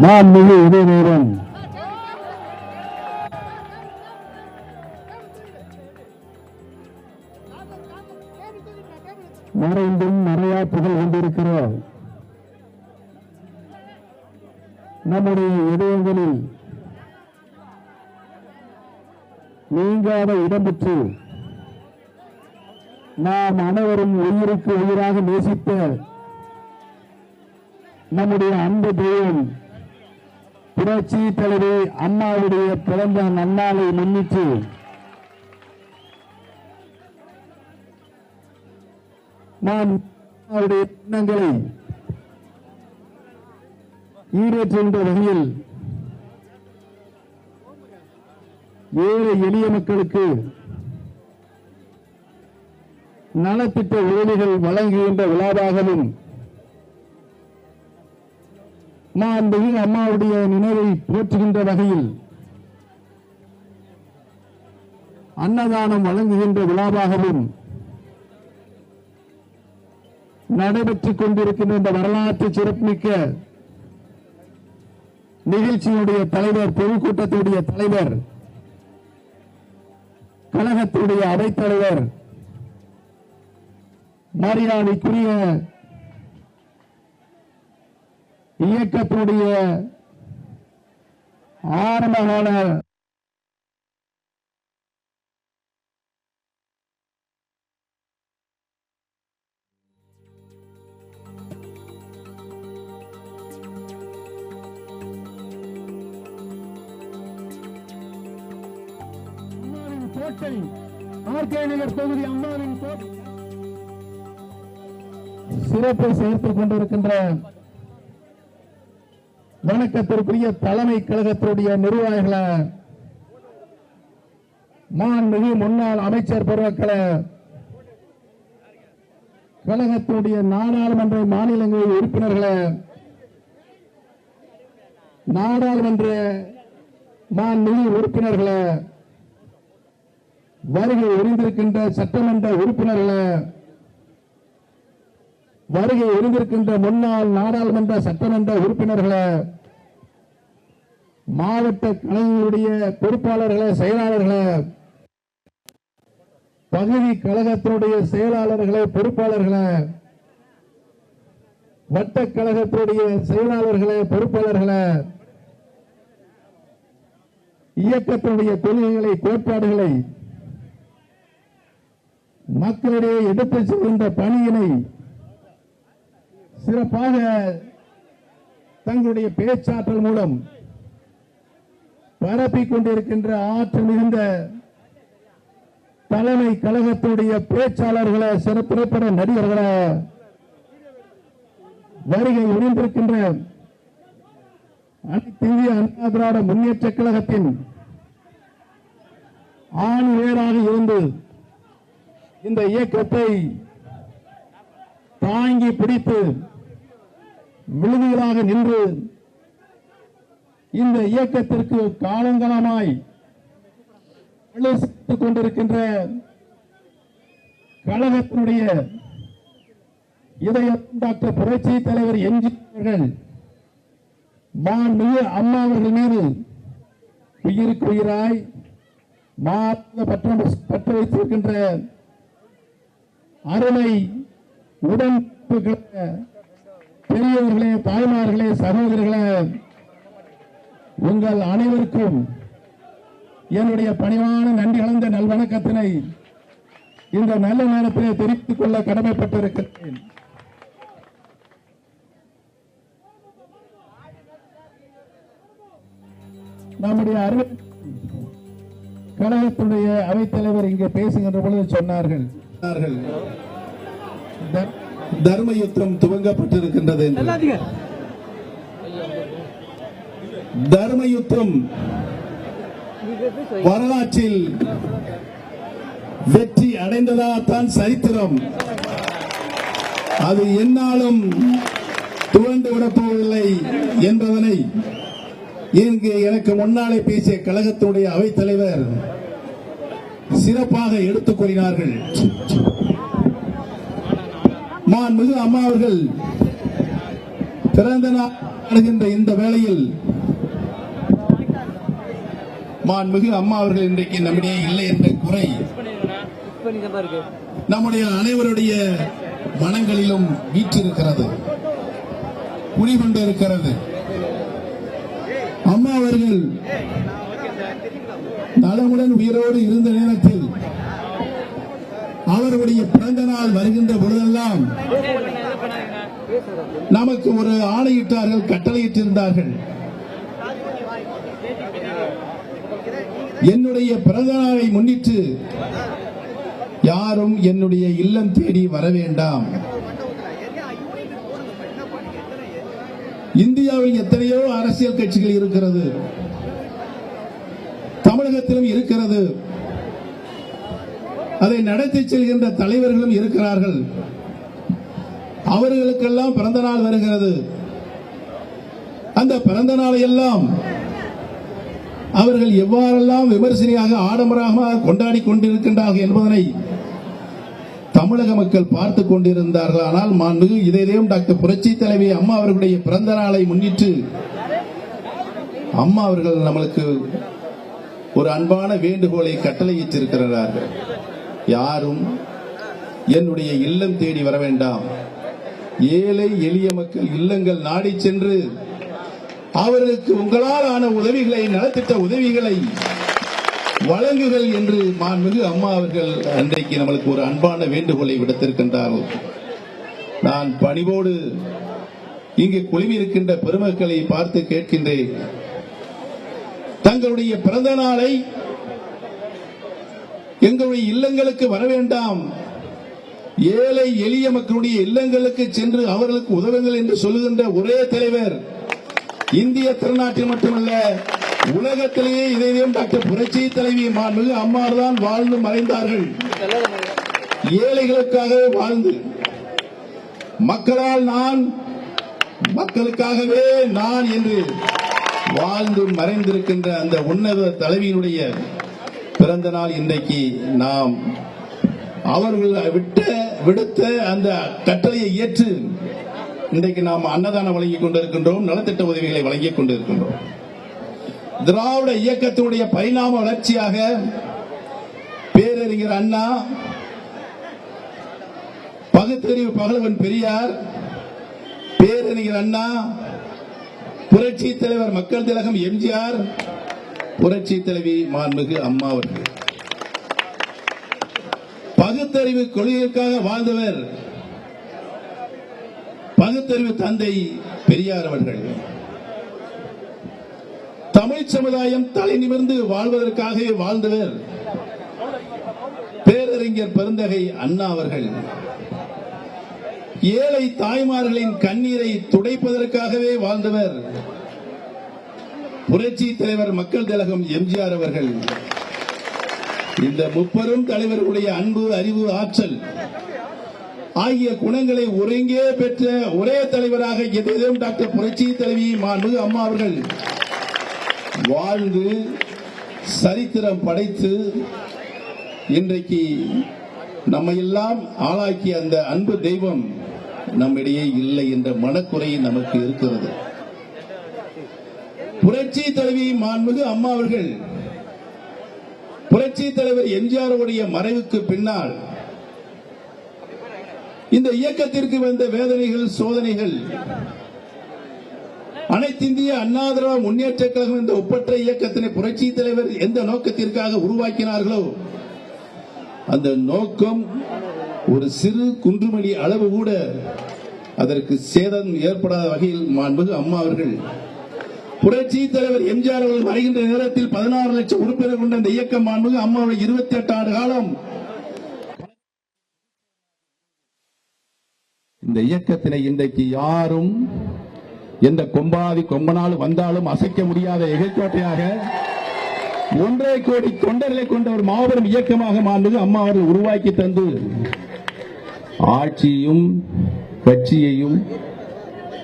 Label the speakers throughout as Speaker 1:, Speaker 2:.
Speaker 1: மாண்புமிகு உதயநிதியின் மறைந்தும் மறையாற்றுகள் கொண்டிருக்கிற நம்முடைய இதயங்களில் நீங்காத இடம்பெற்று நாம் அனைவரும் உயிருக்கு உயிராக நேசித்த நம்முடைய அன்பு தெய்வம் புரட்சி தலைவி அம்மாவுடைய பிறந்த நன்னாளை முன்னிட்டு நான் அவருடைய எண்ணங்களை ஈடேற்றுகின்ற வகையில் ஏழை எளிய மக்களுக்கு நலத்திட்ட உதவிகள் வழங்குகின்ற விழாவாகவும் மாண்புமிகு அம்மாவுடைய நினைவை போற்றுகின்ற வகையில் அன்னதானம் வழங்குகின்ற விழாவாகவும் நடைபெற்றுக் கொண்டிருக்கின்ற இந்த வரலாற்று சிறப்புமிக்க நிகழ்ச்சியுடைய தலைவர், பொதுக்கூட்டத்துடைய தலைவர், கழகத்துடைய அவைத்தலைவர், மரியாதைக்குரிய இயக்கத்துடைய ஆரம்பகால கோட்டை ஆர்கே நகர் தொகுதி அம்மாவின் சிறப்பை சேர்த்துக் கொண்டிருக்கின்ற வணக்கத்திற்குரிய தலைமை கழகத்துடைய நிர்வாகிகள, மாண்புமிகு முன்னாள் அமைச்சர் பெருமக்கள, கழகத்துடைய நாடாளுமன்ற மாநிலங்களின் உறுப்பினர்கள, நாடாளுமன்ற மாண்புமிகு உறுப்பினர்கள, வருகை ஒருங்கிருக்கின்ற சட்டமன்ற உறுப்பினர்கள, வருகை ஒருங்கிருக்கின்ற முன்னாள் நாடாளுமன்ற சட்டமன்ற உறுப்பினர்கள, மாவட்ட கழகங்களுடைய பொறுப்பாளர்கள, செயலாளர்கள, பகுதி கழகத்தினுடைய செயலாளர்களே, பொறுப்பாளர்கள, வட்ட கழகத்தினுடைய செயலாளர்களே, பொறுப்பாளர்கள, இயக்கத்தினுடைய கொள்கைகளை, கோட்பாடுகளை மக்களிடையே எடுத்துச் செல்கின்ற பணியினை சிறப்பாக தங்களுடைய பேச்சாற்றல் மூலம் பரப்பிக் கொண்டிருக்கின்ற ஆற்றல் மிகுந்த தலைமை கழகத்துடைய பேச்சாளர்கள, சிறப்பிறப்பட நடிகர்கள, வருகை உணர்ந்திருக்கின்ற அனைத்து இந்திய அண்ணா திராவிட முன்னேற்ற கழகத்தின் ஆணி வேராக இருந்து இந்த இயக்கத்தை தாங்கி பிடித்து விழுதுகளாக நின்று இந்த இயக்கத்திற்கு காலங்காலமாய் சேர்த்துக் கொண்டிருக்கின்ற கழகத்தினுடைய இதயம் டாக்டர் புரட்சி தலைவர் எம்ஜிஆர் மாண்புமிகு அம்மா அவர்கள் மீது உயிருக்கு உயிராய் பற்ற வைத்திருக்கின்ற அருமை உடன் பெரியவர்களே, தாய்மார்களே, சகோதரர்களே, உங்கள் அனைவருக்கும் என்னுடைய பணிவான நன்றி கலந்த நல்வணக்கத்தினை இந்த நல்ல நேரத்திலே தெரிவித்துக் கொள்ள கடமைப்பட்டிருக்கிறேன். நம்முடைய அருமை கழகத்துடைய அவைத்தலைவர் இங்கே பேசுகின்ற பொழுது சொன்னார்கள், தர்ம யுத்தம் துவங்கப்பட்டிருக்கின்றது என்று. தர்ம யுத்தம் வரலாற்றில் வெற்றி அடைந்ததாகத்தான் சரித்திரம். அது எந்நாளும் துவண்டு விடப்போவதில்லை என்பதனை இங்கு எனக்கு முன்னாலே பேசிய கழகத்துடைய அவைத்தலைவர் சிறப்பாக எடுத்துக் கூறினார்கள். மாண்புமிகு அம்மா அவர்கள் பிறந்த நாள் இந்த வேளையில் மாண்புமிகு அம்மா அவர்கள் இன்றைக்கு நம்மிடையே இல்லை என்ற குறை நம்முடைய அனைவருடைய மனங்களிலும் வீற்றிருக்கிறது, குடிகொண்டிருக்கிறது. அம்மா அவர்கள் நலமுடன் உயிரோடு இருந்த நேரத்தில் அவருடைய பிறந்த நாள் வருகின்ற பொழுதெல்லாம் நமக்கு ஒரு ஆணையிட்டார்கள், கட்டளையிட்டிருந்தார்கள். என்னுடைய பிறந்த நாளை முன்னிட்டு யாரும் என்னுடைய இல்லம் தேடி வர வேண்டாம். இந்தியாவில் எத்தனையோ அரசியல் கட்சிகள் இருக்கிறது, தமிழகத்திலும் இருக்கிறது, அதை நடத்தி செல்கின்ற தலைவர்களும் இருக்கிறார்கள். அவர்களுக்கெல்லாம் பிறந்த நாள் வருகிறது. அந்த பிறந்த நாளை எல்லாம் அவர்கள் எவ்வாறெல்லாம் விமர்சனையாக ஆடம்பரமாக கொண்டாடி கொண்டிருக்கின்றார்கள் என்பதனை தமிழக மக்கள் பார்த்துக் கொண்டிருந்தார்கள். ஆனால் மாண்புமிகு இதயம் டாக்டர் புரட்சி தலைவி அம்மா அவர்களுடைய பிறந்த நாளை முன்னிட்டு அம்மா அவர்கள் நம்மளுக்கு ஒரு அன்பான வேண்டுகோளை கட்டளையிட்டிருக்கிறார்கள். யாரும் என்னுடைய இல்லம் தேடி வர வேண்டாம். ஏழை எளிய மக்கள் இல்லங்கள் நாடி சென்று அவர்களுக்கு உங்களால் ஆன உதவிகளை, நலத்திட்ட உதவிகளை வழங்குகள் என்று மாண்புமிகு அம்மா அவர்கள் அன்றைக்கு நம்மளுக்கு ஒரு அன்பான வேண்டுகோளை விடுத்திருக்கின்றார்கள். நான் பணிவோடு இங்கு குழுமியிருக்கின்ற பெருமக்களை பார்த்து கேட்கின்றேன், தங்களுடைய பிறந்த நாளை எங்களுடைய இல்லங்களுக்கு வர வேண்டாம், ஏழை எளிய மக்களுடைய இல்லங்களுக்கு சென்று அவர்களுக்கு உதவுங்கள் என்று சொல்லுகின்ற ஒரே தலைவர் இந்திய திருநாட்டில் மட்டுமல்ல உலகத்திலேயே இதயம் டாக்டர் புரட்சி தலைவி மாண்புமிகு அம்மார் தான் வாழ்ந்து மறைந்தார்கள். ஏழைகளுக்காகவே வாழ்ந்து, மக்களால் நான், மக்களுக்காகவே நான் என்று வாழ்ந்து மறைந்திருக்கின்ற அந்த உன்னத தலைவியினுடைய பிறந்த நாள் இன்றைக்கு நாம் அவர்கள் விடுத்த அந்த கட்டளையை ஏற்று இன்றைக்கு நாம் அன்னதானம் வழங்கிக் கொண்டிருக்கின்றோம், நலத்திட்ட உதவிகளை வழங்கிக் கொண்டிருக்கின்றோம். திராவிட இயக்கத்தினுடைய பரிணாம வளர்ச்சியாக பேரறிஞர் அண்ணா, பகுத்தறிவு பகலவன் பெரியார், பேரறிஞர் அண்ணா, புரட்சி தலைவர் மக்கள் திலகம் எம்ஜிஆர், புரட்சி தலைவி மாண்புமிகு அம்மா அவர்கள் பகுத்தறிவு கொள்கைக்காக வாழ்ந்தவர் பகுத்தறிவு தந்தை பெரியார் அவர்கள். தமிழ் சமுதாயம் தலை நிமிர்ந்து வாழ்வதற்காகவே வாழ்ந்தவர் பேரறிஞர் பெருந்தகை அண்ணா அவர்கள். ஏழை தாய்மார்களின் கண்ணீரை துடைப்பதற்காகவே வாழ்ந்தவர் புரட்சி தலைவர் மக்கள் திலகம் எம்ஜிஆர் அவர்கள். இந்த முப்பெரும் தலைவர்களுடைய அன்பு, அறிவு, ஆற்றல் ஆகிய குணங்களை ஒருங்கே பெற்ற ஒரே தலைவராக இதயம் டாக்டர் புரட்சி தலைவி மாண்புமிகு அம்மா அவர்கள் வாழ்ந்து சரித்திரம் படைத்து இன்றைக்கு நம்மையெல்லாம் ஆளாக்கிய அந்த அன்பு தெய்வம் நம்மிடையே இல்லை என்ற மனக்குறை நமக்கு இருக்கிறது. புரட்சி தலைவி மாண்புமிகு அம்மா அவர்கள் புரட்சி தலைவர் எம்ஜிஆருடைய மறைவுக்கு பின்னால் இந்த இயக்கத்திற்கு வந்த வேதனைகள், சோதனைகள், அனைத்து இந்திய அண்ணா திராவிட முன்னேற்ற கழகம் என்ற ஒப்பற்ற இயக்கத்தினை புரட்சி தலைவர் எந்த நோக்கத்திற்காக உருவாக்கினார்களோ அந்த நோக்கம் ஒரு சிறு குன்றுமணி அளவு கூட அதற்கு சேதம் ஏற்படாத வகையில் மாண்புமிகு அம்மா அவர்கள் புரட்சி தலைவர் எம்ஜிஆர் அவர்கள் மறைகின்ற நேரத்தில் 16 லட்சம் உறுப்பினர் கொண்ட இந்த இயக்கம் மாண்புமிகு அம்மா அவர்கள் 28 ஆண்டு காலம் இந்த இயக்கத்தினை இன்றைக்கு யாரும் எந்த கொம்பாதி கொம்பனால் வந்தாலும் அசைக்க முடியாத எகைக்கோட்டையாக 1.5 கோடி தொண்டர்களை கொண்ட ஒரு மாபெரும் இயக்கமாக மாண்புமிகு அம்மா அவர்கள் உருவாக்கி தந்து ஆட்சியும் கட்சியையும்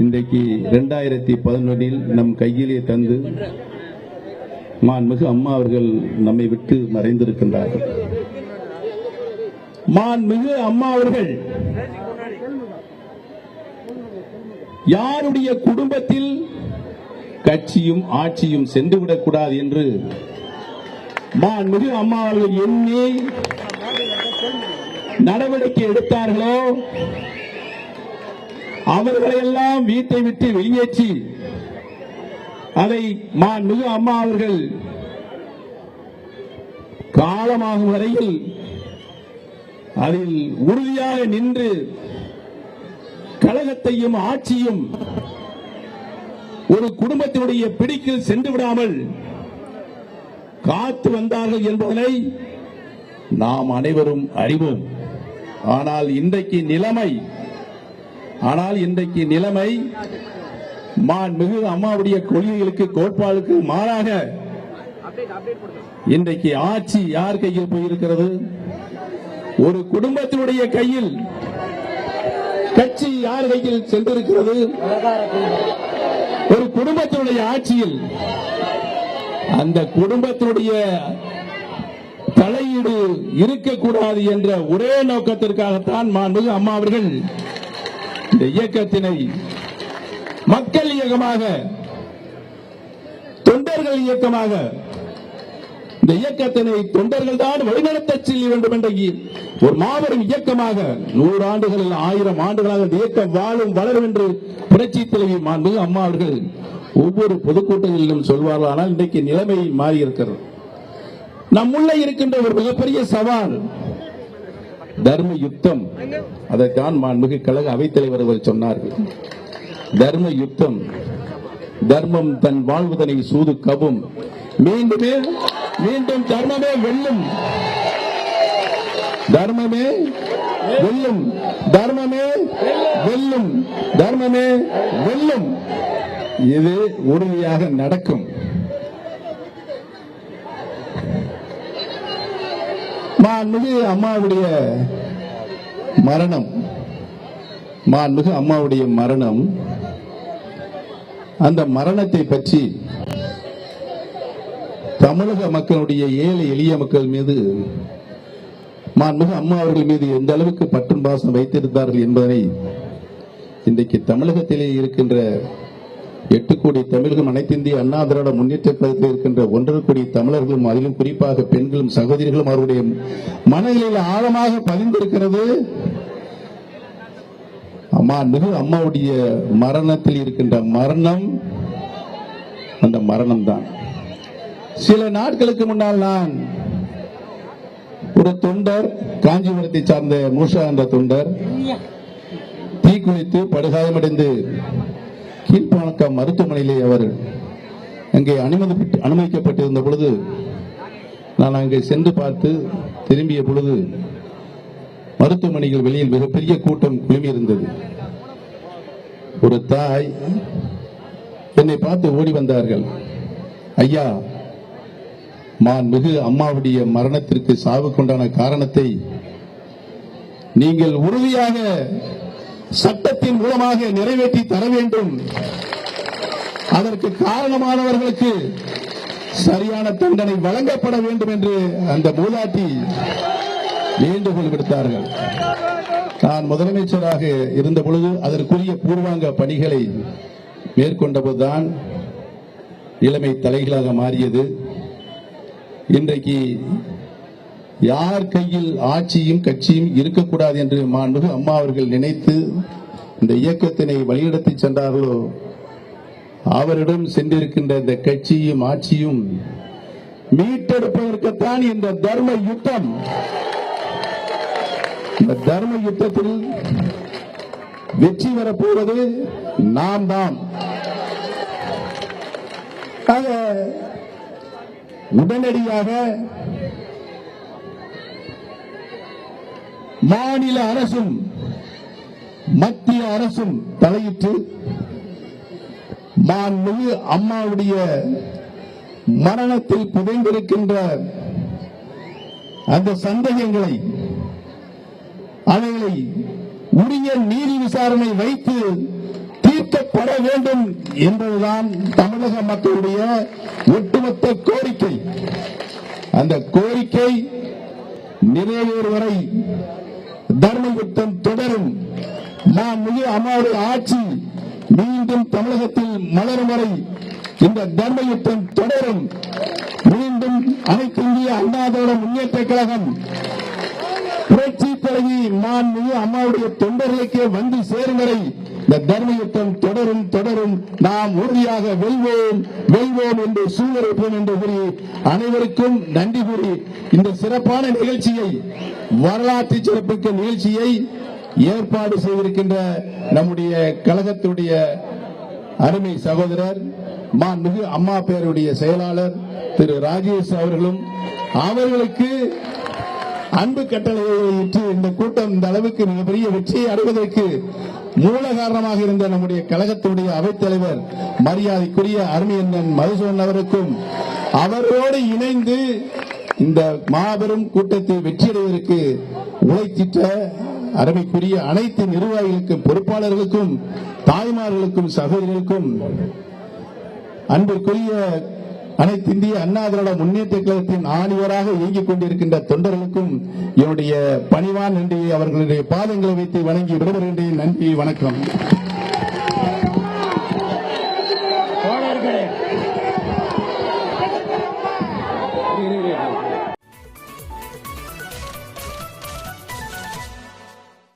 Speaker 1: இன்றைக்கு 2011 நம் கையிலே தந்து மாண்புமிகு அம்மா அவர்கள் நம்மை விட்டு மறைந்திருக்கின்றார்கள். மாண்புமிகு அம்மா அவர்கள் யாருடைய குடும்பத்தில் கட்சியும் ஆட்சியும் சென்றுவிடக்கூடாது என்று மாண்புமிகு அம்மா அவர்கள் எண்ணி நடவடிக்கை எடுத்தார்களோ அவர்களையெல்லாம் வீட்டை விட்டு வெளியேற்றி அதை மாண்புமிகு அம்மா அவர்கள் காலமாகும் வரையில் அதில் உறுதியாக நின்று கழகத்தையும் ஆட்சியும் ஒரு குடும்பத்தினுடைய பிடிக்கு சென்று விடாமல் காத்து வந்தார்கள் என்பதனை நாம் அனைவரும் அறிவோம். ஆனால் இன்றைக்கு நிலைமை மாண்புமிகு அம்மாவுடைய கொள்கைகளுக்கு கோட்பாடுக்கு மாறாக இன்றைக்கு ஆட்சி யார் கையில் போயிருக்கிறது? ஒரு குடும்பத்தினுடைய கையில். கட்சி யார் கையில் சென்றிருக்கிறது? ஒரு குடும்பத்தினுடைய ஆட்சியில். அந்த குடும்பத்தினுடைய தலையீடு இருக்கக்கூடாது என்ற ஒரே நோக்கத்திற்காகத்தான் மாண்புமிகு அம்மா அவர்கள் இந்த இயக்கத்தினை மக்கள் இயக்கமாக, தொண்டர்கள் இயக்கமாக, இந்த இயக்கத்தினை தொண்டர்கள் தான் வழிநடத்த செல்ல வேண்டும் என்ற ஒரு மாபெரும் இயக்கமாக 100 ஆண்டுகளில் 1000 ஆண்டுகளாக இந்த இயக்கம் வாழும் வளரும் என்று புரட்சி தலைவி மாண்புமிகு அம்மா அவர்கள் ஒவ்வொரு பொதுக்கூட்டங்களிலும் சொல்வார்கள். ஆனால் இன்றைக்கு நிலைமை மாறி இருக்கிறது. நம்முள்ள இருக்கின்ற ஒரு மிகப்பெரிய சவால் தர்ம யுத்தம். அதைத்தான் மாண்புமிகு கழக அவைத்தலைவர் அவர்கள் சொன்னார்கள். தர்ம யுத்தம். தர்மம் தன் வாழ்வதனை சூது கவும். மீண்டும் தர்மமே வெல்லும். தர்மமே வெல்லும். தர்மமே வெல்லும். தர்மமே வெல்லும். இது உறுதியாக நடக்கும். மாண்புமிகு அம்மாவுடைய மரணம், அந்த மரணத்தை பற்றி தமிழக மக்களுடைய ஏழை எளிய மக்கள் மீது மாண்புமிகு அம்மா அவர்கள் மீது எந்த அளவுக்கு பற்றும் பாசம் வைத்திருந்தார்கள் என்பதனை இன்றைக்கு தமிழகத்திலே இருக்கின்ற 8 கோடி தமிழகம், அனைத்து இந்திய அண்ணா திராவிட முன்னேற்ற கழகத்தில் இருக்கின்ற 1.5 கோடி தமிழர்களும், அதிலும் குறிப்பாக பெண்களும் சகோதரிகளும் அவருடைய மனதில் ஆழமாக பதிந்திருக்கிறது. மாண்புமிகு அம்மாவுடைய மரணத்தில் இருக்கின்ற மரணம் அந்த மரணம் தான். சில நாட்களுக்கு முன்னால் நான் ஒரு தொண்டர், காஞ்சிபுரத்தை சார்ந்த மூஷா என்ற தொண்டர் தீக்குளித்து படுகாயமடைந்து கீழ்ப்பாக்கம் மருத்துவமனையிலே அவர் அங்கே அனுமதிக்கப்பட்டிருந்த பொழுது நான் அங்கே சென்று பார்த்து திரும்பிய பொழுது மருத்துவமனைகள் வெளியில் மிகப்பெரிய கூட்டம் குழுமியிருந்தது. ஒரு தாய் என்னை பார்த்து ஓடி வந்தார்கள். ஐயா, மாண்புமிகு அம்மாவுடைய மரணத்திற்கு சாவுக்குண்டான காரணத்தை நீங்கள் உறுதியாக சட்டத்தின் மூலமாக நிறைவேற்றி தர வேண்டும். அதற்கு காரணமானவர்களுக்கு சரியான தண்டனை வழங்கப்பட வேண்டும் என்று அந்த மூதாட்டி வேண்டுகோள் விடுத்தார்கள். நான் முதலமைச்சராக இருந்த பொழுது அதற்குரிய பூர்வாங்க பணிகளை மேற்கொண்ட போதுதான் நிலைமை தலைகீழாக மாறியது. இன்றைக்கு யார் கையில் ஆட்சியும் கட்சியும் இருக்கக்கூடாது என்று மாண்புமிகு அம்மா அவர்கள் நினைத்து இந்த இயக்கத்தினை வழிநடத்தி சென்றார்களோ அவரிடம் சென்றிருக்கின்ற இந்த கட்சியும் ஆட்சியும் மீட்டெடுப்பதற்குத்தான் இந்த தர்ம யுத்தம். இந்த தர்ம யுத்தத்தில் வெற்றி பெறப்போவது நாம் தான். உடனடியாக மாநில அரசும் மத்திய அரசும் தலையிட்டு மாண்புமிகு அம்மாவுடைய மரணத்தில் புதைந்திருக்கின்ற அந்த சந்தேகங்களை அவைகளை உரிய நீதி விசாரணை வைத்து தீர்க்கப்பட வேண்டும் என்பதுதான் தமிழக மக்களுடைய ஒட்டுமொத்த கோரிக்கை. அந்த கோரிக்கை நிறைவேறும் வரை தர்ம யுத்தம் தொடரும். மாண்புமிகு அம்மாவுடைய ஆட்சி மீண்டும் தமிழகத்தில் மலரும் வரை இந்த தர்ம யுத்தம் தொடரும். மீண்டும் அனைத்து இந்திய அண்ணா திராவிட முன்னேற்ற கழகம் புரட்சி தலைவி மாண்புமிகு அம்மாவுடைய தொண்டர்களுக்கே வந்து சேரும் வரை இந்த தர்ம யுத்தம் தொடரும் தொடரும். நாம் உறுதியாக வெல்வோம் வெல்வோம் என்று சூழலிப்போம் என்று கூறி அனைவருக்கும் நன்றி கூறி இந்த சிறப்பான நிகழ்ச்சியை, வரலாற்று சிறப்புமிக்க நிகழ்ச்சியை ஏற்பாடு செய்திருக்கின்ற நம்முடைய கழகத்துடைய அருமை சகோதரர் மாண்புமிகு அம்மா பேருடைய செயலாளர் திரு ராஜேஷ் அவர்களும், அவர்களுக்கு அன்பு கட்டளையிட்டு இந்த கூட்டம் இந்த அளவுக்கு மிகப்பெரிய வெற்றியை அடைவதற்கு மூல காரணமாக இருந்த நம்முடைய கழகத்துடைய அவைத்தலைவர் மரியாதைக்குரிய அருமையண்ணன் மதுசூதன் அவருக்கும், அவரோடு இணைந்து இந்த மாபெரும் கூட்டத்தை வெற்றியடைவதற்கு உழைத்திட்ட அருமைக்குரிய அனைத்து நிர்வாகிகளுக்கும், பொறுப்பாளர்களுக்கும், தாய்மார்களுக்கும், சகோதரிகளுக்கும், அன்பிற்குரிய அனைத்து இந்திய அண்ணா திராவிட முன்னேற்ற கழகத்தின் ஆணிவராக இயங்கிக் கொண்டிருக்கின்ற தொண்டர்களுக்கும் என்னுடைய பணிவான நன்றியை அவர்களுடைய பாதங்களை வைத்து வணங்கி விடுபடுகின்றேன். நன்றி, வணக்கம்.